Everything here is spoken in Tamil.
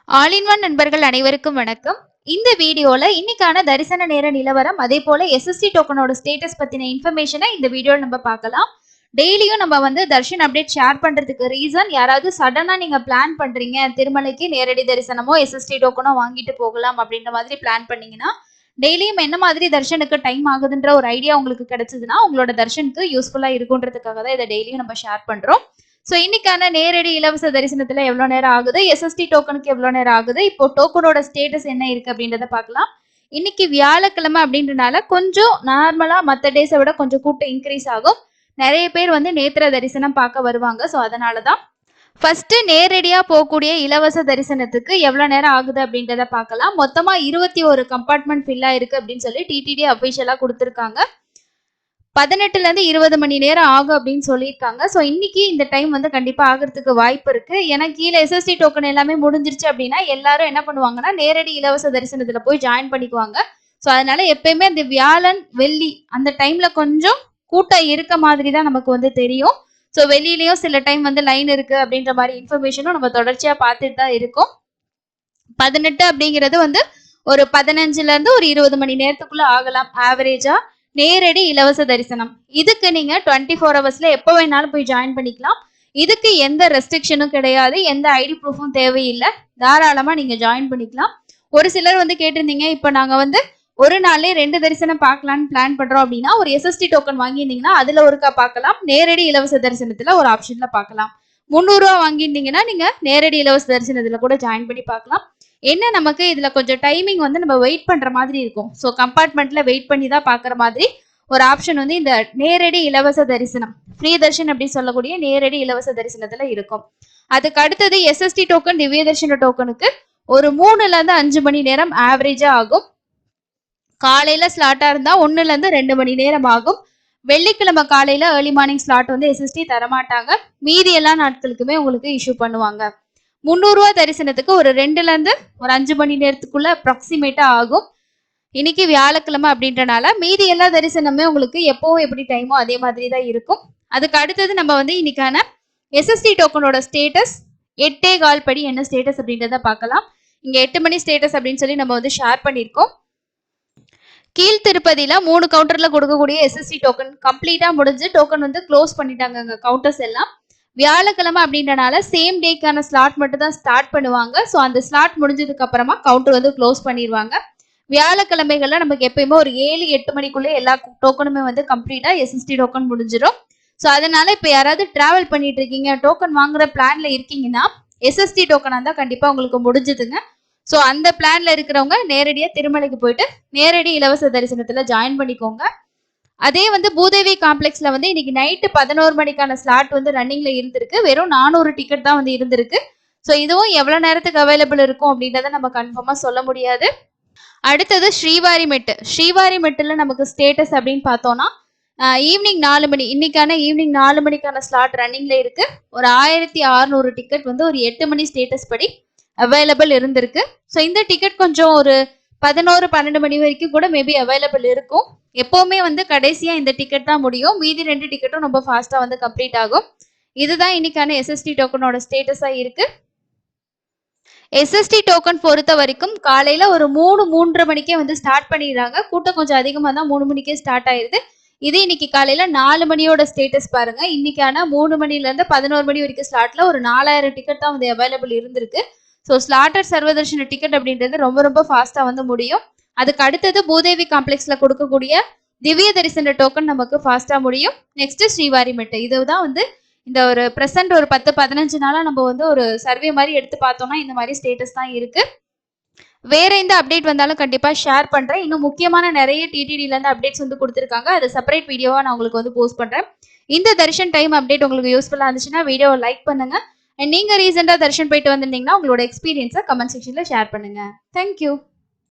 ஆல் இன் ஒன் நண்பர்கள் அனைவருக்கும் வணக்கம். இந்த வீடியோல இன்னைக்கான தரிசன நேர நிலவரம், அதே போல எஸ்எஸ்டி டோக்கனோட ஸ்டேட்டஸ் பத்தின இன்ஃபர்மேஷனை இந்த வீடியோல நம்ம பார்க்கலாம். டெய்லியும் நம்ம தர்ஷன் அப்டேட் ஷேர் பண்றதுக்கு ரீசன், யாராவது சடனா நீங்க பிளான் பண்றீங்க திருமலைக்கு நேரடி தரிசனமோ எஸ்எஸ்டி டோக்கனோ வாங்கிட்டு போகலாம் அப்படின்ற மாதிரி பிளான் பண்ணீங்கன்னா, டெய்லியும் என்ன மாதிரி தர்ஷனுக்கு டைம் ஆகுதுன்ற ஒரு ஐடியா உங்களுக்கு கிடைச்சதுன்னா உங்களோட தர்ஷனுக்கு யூஸ்ஃபுல்லா இருக்குன்றதுக்காக தான் இதை டெய்லியும் நம்ம ஷேர் பண்றோம். ஸோ இன்னைக்கான நேரடி இலவச தரிசனத்துல எவ்வளவு நேரம் ஆகுது, எஸ்எஸ்டி டோக்கனுக்கு எவ்வளவு நேரம் ஆகுது, இப்போ டோக்கனோட ஸ்டேட்டஸ் என்ன இருக்கு அப்படின்றத பார்க்கலாம். இன்னைக்கு வியாழக்கிழமை அப்படின்றனால கொஞ்சம் நார்மலா மற்ற டேஸை விட கொஞ்சம் கூட்டம் இன்க்ரீஸ் ஆகும். நிறைய பேர் நேத்திர தரிசனம் பார்க்க வருவாங்க. ஸோ அதனாலதான் ஃபர்ஸ்ட் நேரடியா போகக்கூடிய இலவச தரிசனத்துக்கு எவ்வளவு நேரம் ஆகுது அப்படின்றத பார்க்கலாம். மொத்தமா 21 கம்பார்ட்மெண்ட் ஃபில் ஆயிருக்கு அப்படின்னு சொல்லி டிடிடி அபிஷியலா கொடுத்துருக்காங்க. 18ல இருந்து 20 மணி நேரம் ஆகும் அப்படின்னு சொல்லியிருக்காங்க. ஸோ இன்னைக்கு இந்த டைம் கண்டிப்பா ஆகிறதுக்கு வாய்ப்பு இருக்கு. ஏன்னா கீழே எஸ்எஸ்டி டோக்கன் எல்லாமே முடிஞ்சிருச்சு அப்படின்னா எல்லாரும் என்ன பண்ணுவாங்கன்னா நேரடி இலவச தரிசனத்துல போய் ஜாயின் பண்ணிக்குவாங்க. ஸோ அதனால எப்பயுமே அந்த வியாழன் வெள்ளி அந்த டைம்ல கொஞ்சம் கூட்டம் இருக்க மாதிரி தான் நமக்கு தெரியும். ஸோ வெளியிலயும் சில டைம் லைன் இருக்கு அப்படின்ற மாதிரி இன்ஃபர்மேஷனும் நம்ம தொடர்ச்சியா பார்த்துட்டு தான் இருக்கோம். 18 அப்படிங்கிறது ஒரு 15ல இருந்து ஒரு 20 மணி நேரத்துக்குள்ள ஆகலாம் ஆவரேஜா நேரடி இலவச தரிசனம். இதுக்கு நீங்க 24 ஹவர்ஸ்ல எப்போ வேணாலும் போய் ஜாயின் பண்ணிக்கலாம். இதுக்கு எந்த ரெஸ்ட்ரிக்ஷனும் கிடையாது, எந்த ஐடி ப்ரூஃபும் தேவையில்லை. தாராளமா நீங்க ஜாயின் பண்ணிக்கலாம். ஒரு சிலர் கேட்டிருந்தீங்க, இப்போ நாங்க ஒரு நாளே 2 தரிசனம் பார்க்கலான்னு பிளான் பண்றோம் அப்படின்னா ஒரு எஸ்எஸ்டி டோக்கன் வாங்கியிருந்தீங்கன்னா அதுல ஒருக்கா பார்க்கலாம், நேரடி இலவச தரிசனத்துல ஒரு ஆப்ஷன்ல பார்க்கலாம். 300 ரூபா வாங்கியிருந்தீங்கன்னா நீங்க நேரடி இலவச தரிசனத்துல கூட ஜாயின் பண்ணி பார்க்கலாம். என்ன நமக்கு இதுல கொஞ்சம் டைமிங் நம்ம வெயிட் பண்ற மாதிரி இருக்கும். ஸோ கம்பார்ட்மெண்ட்ல வெயிட் பண்ணி தான் பாக்குற மாதிரி ஒரு ஆப்ஷன் இந்த நேரடி இலவச தரிசனம், ஃப்ரீ தர்ஷன் அப்படின்னு சொல்லக்கூடிய நேரடி இலவச தரிசனத்துல இருக்கும். அதுக்கு அடுத்தது எஸ்எஸ்டி டோக்கன், திவ்ய தர்ஷன டோக்கனுக்கு ஒரு 3ல இருந்து 5 மணி நேரம் ஆவரேஜா ஆகும். காலையில ஸ்லாட்டா இருந்தா 1ல இருந்து 2 மணி நேரம் ஆகும். வெள்ளிக்கிழமை காலையில ஏர்லி மார்னிங் ஸ்லாட் எஸ்எஸ்டி தரமாட்டாங்க. மீதி எல்லா நாட்களுக்குமே உங்களுக்கு இஷ்யூ பண்ணுவாங்க. 300 ரூபா தரிசனத்துக்கு ஒரு 2ல இருந்து ஒரு 5 மணி நேரத்துக்குள்ள அப்ராக்சிமேட்டா ஆகும். இன்னைக்கு வியாழக்கிழமை அப்படின்றனால மீதி எல்லா தரிசனமே உங்களுக்கு எப்பவும் எப்படி டைமோ அதே மாதிரி தான் இருக்கும். அதுக்கு அடுத்தது நம்ம இன்னைக்கான எஸ்எஸ்டி டோக்கனோட ஸ்டேட்டஸ் 8:15 படி என்ன ஸ்டேட்டஸ் அப்படின்றத பார்க்கலாம். இங்க 8 மணி ஸ்டேட்டஸ் அப்படின்னு சொல்லி நம்ம ஷேர் பண்ணியிருக்கோம். கீழ் திருப்பதியில 3 கவுண்டர்ல கொடுக்கக்கூடிய எஸ்எஸ்டி டோக்கன் கம்ப்ளீட்டா முடிஞ்சு டோக்கன் க்ளோஸ் பண்ணிட்டாங்க கவுண்டர்ஸ் எல்லாம். வியாழக்கிழமை அப்படின்றனால சேம் டேக்கான ஸ்லாட் மட்டும் தான் ஸ்டார்ட் பண்ணுவாங்க. ஸோ அந்த ஸ்லாட் முடிஞ்சதுக்கு அப்புறமா கவுண்டர் க்ளோஸ் பண்ணிடுவாங்க. வியாழக்கிழமைகள்ல நமக்கு எப்பயுமே ஒரு 7-8 மணிக்குள்ளே எல்லா டோக்கனுமே கம்ப்ளீட்டா எஸ்எஸ்டி டோக்கன் முடிஞ்சிடும். ஸோ அதனால இப்போ யாராவது டிராவல் பண்ணிட்டு இருக்கீங்க, டோக்கன் வாங்குற பிளான்ல இருக்கீங்கன்னா எஸ்எஸ்டி டோக்கனா தான் கண்டிப்பா உங்களுக்கு முடிஞ்சதுங்க. ஸோ அந்த பிளான்ல இருக்கிறவங்க நேரடியா திருமலைக்கு போயிட்டு நேரடி இலவச தரிசனத்துல ஜாயின் பண்ணிக்கோங்க. அதே பூதேவி காம்ப்ளெக்ஸ்ல இன்னைக்கு நைட்டு 11 மணிக்கான ஸ்லாட் ரன்னிங்ல இருந்திருக்கு. வெறும் 400 டிக்கெட் தான் இருந்திருக்கு. ஸோ இதுவும் எவ்வளவு நேரத்துக்கு அவைலபிள் இருக்கும் அப்படின்றத நம்ம கன்ஃபார்மா சொல்ல முடியாது. அடுத்தது ஸ்ரீவாரிமெட்டுல நமக்கு ஸ்டேட்டஸ் அப்படின்னு பார்த்தோம்னா ஈவினிங் 4 மணி, இன்னைக்கான ஈவினிங் 4 மணிக்கான ஸ்லாட் ரன்னிங்ல இருக்கு. ஒரு 1600 டிக்கெட் ஒரு 8 மணி ஸ்டேட்டஸ் படி அவைலபிள் இருந்திருக்கு. ஸோ இந்த டிக்கெட் கொஞ்சம் ஒரு 11-12 மணி வரைக்கும் கூட மேபி அவைலபிள் இருக்கும். எப்பவுமே கடைசியா இந்த டிக்கெட் தான் முடியும். மீதி 2 டிக்கெட்டும் ரொம்ப ஃபாஸ்டா கம்ப்ளீட் ஆகும். இதுதான் இன்னைக்கான எஸ்எஸ்டி டோக்கனோட ஸ்டேட்டஸா இருக்கு. எஸ்எஸ்டி டோக்கன் பொறுத்த வரைக்கும் காலையில ஒரு 3-3:30 மணிக்கே ஸ்டார்ட் பண்ணிடுறாங்க. கூட்டம் கொஞ்சம் அதிகமா தான் 3 மணிக்கே ஸ்டார்ட் ஆயிருது. இது இன்னைக்கு காலையில 4 மணியோட ஸ்டேட்டஸ் பாருங்க. இன்னைக்கான 3 மணில இருந்து 11 மணி வரைக்கும் ஸ்லாட்ல ஒரு 4000 டிக்கெட் தான் அவைலபிள் இருந்திருக்கு. ஸோ ஸ்லாட்டர் சர்வதர்ஷன டிக்கெட் அப்படின்றது ரொம்ப ரொம்ப ஃபாஸ்டா முடியும். அதுக்கு அடுத்தது பூதேவி காம்ப்ளெக்ஸ்ல கொடுக்கக்கூடிய திவ்ய தரிசன டோக்கன் நமக்கு ஃபாஸ்டா முடியும். நெக்ஸ்ட் ஸ்ரீவாரிமெட்டு. இதுதான் இந்த ஒரு பிரசன்ட் ஒரு 10-15 நாளா நம்ம ஒரு சர்வே மாதிரி எடுத்து பார்த்தோம்னா இந்த மாதிரி ஸ்டேட்டஸ் தான் இருக்கு. வேற எந்த அப்டேட் வந்தாலும் கண்டிப்பா ஷேர் பண்றேன். இன்னும் முக்கியமான நிறைய டிடிடில இருந்து அப்டேட்ஸ் கொடுத்துருக்காங்க. அதை செப்பரேட் வீடியோவா நான் உங்களுக்கு போஸ்ட் பண்றேன். இந்த தர்ஷன் டைம் அப்டேட் உங்களுக்கு யூஸ்ஃபுல்லா இருந்துச்சுன்னா வீடியோவை லைக் பண்ணுங்க. நீங்க ரீசெண்டா தர்ஷன் போயிட்டு வந்திருந்தீங்கன்னா உங்களோட எக்ஸ்பீரியன்ஸை கமெண்ட் செக்ஷன்ல ஷேர் பண்ணுங்க. தேங்க்யூ.